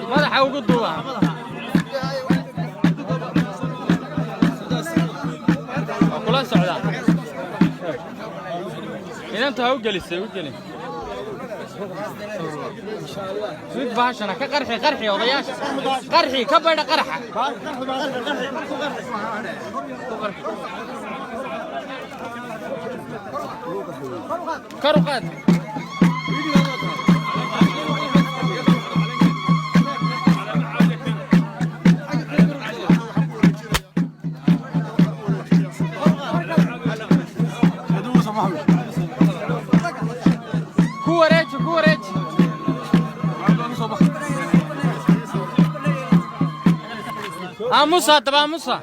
ماذا حاول قدوة كلها سعودة إذا أنت هو جلس وجلس سويت باشنا كقرحي قرحي وضياش قرحي كبر قرحة كروقات كوريج موسى تبع موسى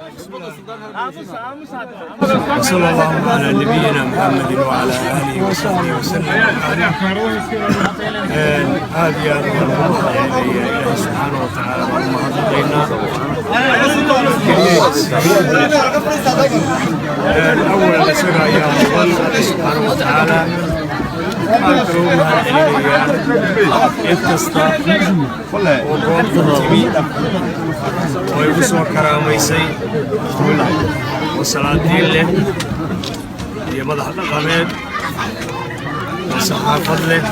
وصلى الله على نبينا محمد وعلى اله وصحبه وسلم. هذه الله سبحانه وتعالى الاول سرى يا الله سبحانه وتعالى inkasta oo goobta timi oo igu soo karaamaysay oo salaadiin leh iyo madax dhaqameed iyo saxaafad leh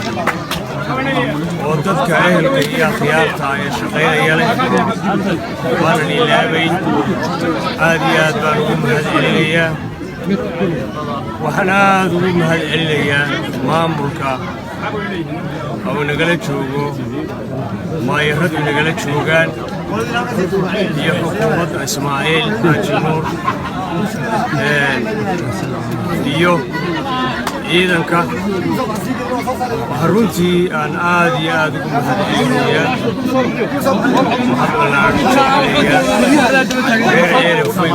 oo dadka ehelka iyo akhyaarta ee shaqaynaya leh waanan ilaabayn aad iyo aad baan ugu mahadcelinayaa waxaan aad ugu mahadcelinayaa maamulka oo nagala joogo maayaradu nagala joogaan iyo xukuumadda Ismaaciil Xaaji Nuur iyo ciidanka runtii aan aad iyo aad ugu mahadcelinayaa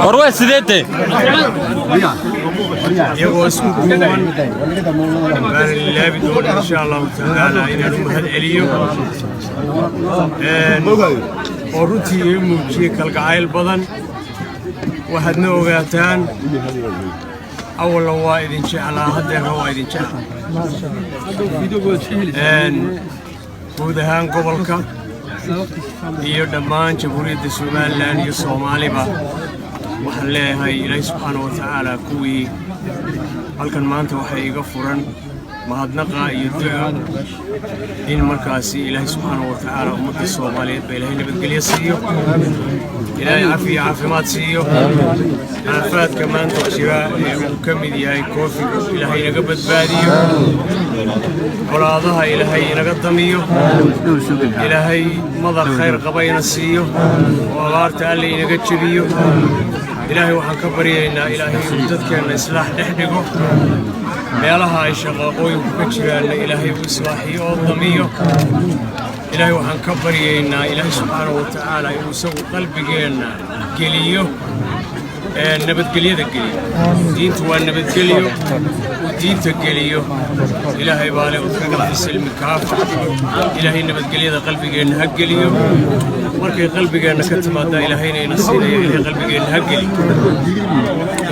warwa sideete iyagoo isku duuban baan ilaabi doona insha allahu tacaala inaan u mahadceliyo oo runtii ii muujiyey kalgacayl badan waxaadna ogaataan أولا وايد شعلا هذا وايد شعلا ودهان قبلك iyo dhammaan jamhuuriyadda Soomaaliland iyo Soomaaliba waxaan leeyahay Ilaahay subhanahu wa ta'ala kuwii halkan maanta waxay iga furan mahadnaqa iyo duco in markaasi Ilaahay subhanahu wa ta'ala ummadda Soomaaliyeed bay Ilaahay nabadgelyo siiyo Ilaahay caafimaad siiyo aafaadka maanta jira ee uu ka mid yahay koofiga Ilaahay naga badbaadiyo walaalaha Ilaahay naga damiyo Ilaahay madar khayr qabayna siiyo walaarta Alle inaga jabiyo Ilaahay waxaan ka baryaynaa Ilaahay dadkeena islaax dhexdhigo meelaha ay shaqooyinku ka jiraan Ilaahay uu islaaxiyo oo damiyo Ilaahay waxaan ka baryaynaa Ilaahay subhanahu wa ta'ala inuu isagu qalbigeena geliyo nabadgelyada geliyo diintu waa nabadgelyo diinta geliyo Ilaahay baale u kaga fisilmi kaafa Ilaahay nabadgelyada qalbigeena ha geliyo markay qalbigeena ka timaado Ilaahayna ina siiyo Ilaahay qalbigeena ha geliyo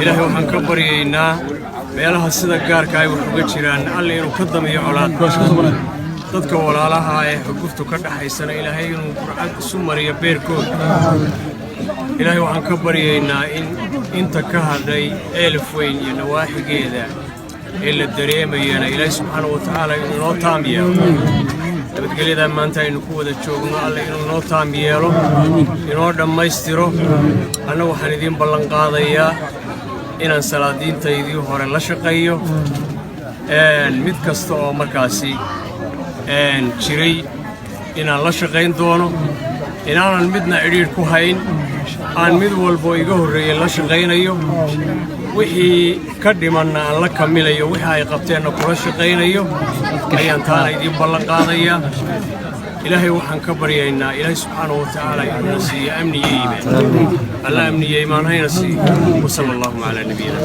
Ilaahay waxaan ka baryaynaa meelaha sida gaarka ay wax uga jiraan Alle inuu ka damiyo colaad dadka walaalaha ee xuguftu ka dhaxaysana Ilaahay inuu qur'aan isu mariyo beerkood Ilaahay waxaan ka baryaynaa in inta ka hadhay eelf weyn iyo nawaaxigeeda ee la dareemayana Ilaahay subhanahu wa ta'ala inuu noo taamiyo nabadgelyada maanta aynu ku wada joogno Alle inuu noo taamiyo inoo dhammaystiro anna waxaan idin ballan qaadayaa inaan salaadiintaydii hore la shaqeeyo mid kasta oo markaasi jiray inaan la shaqayn doono inaanan midna cidhiir ku hayn aan mid walbo iga horreeyay la shaqaynayo wixii ka dhimanna aan la kamilayo wixii ay qabteenna kula shaqaynayo ayaan taana idin ballan qaadayaa Ilaahay waxaan ka baryaynaa Ilaahay subhanahu wa ta'ala inuu siiyo amni iyo iimaan Allah amni iyo iimaan hayna siiyo wa sallallahu ala nabiyina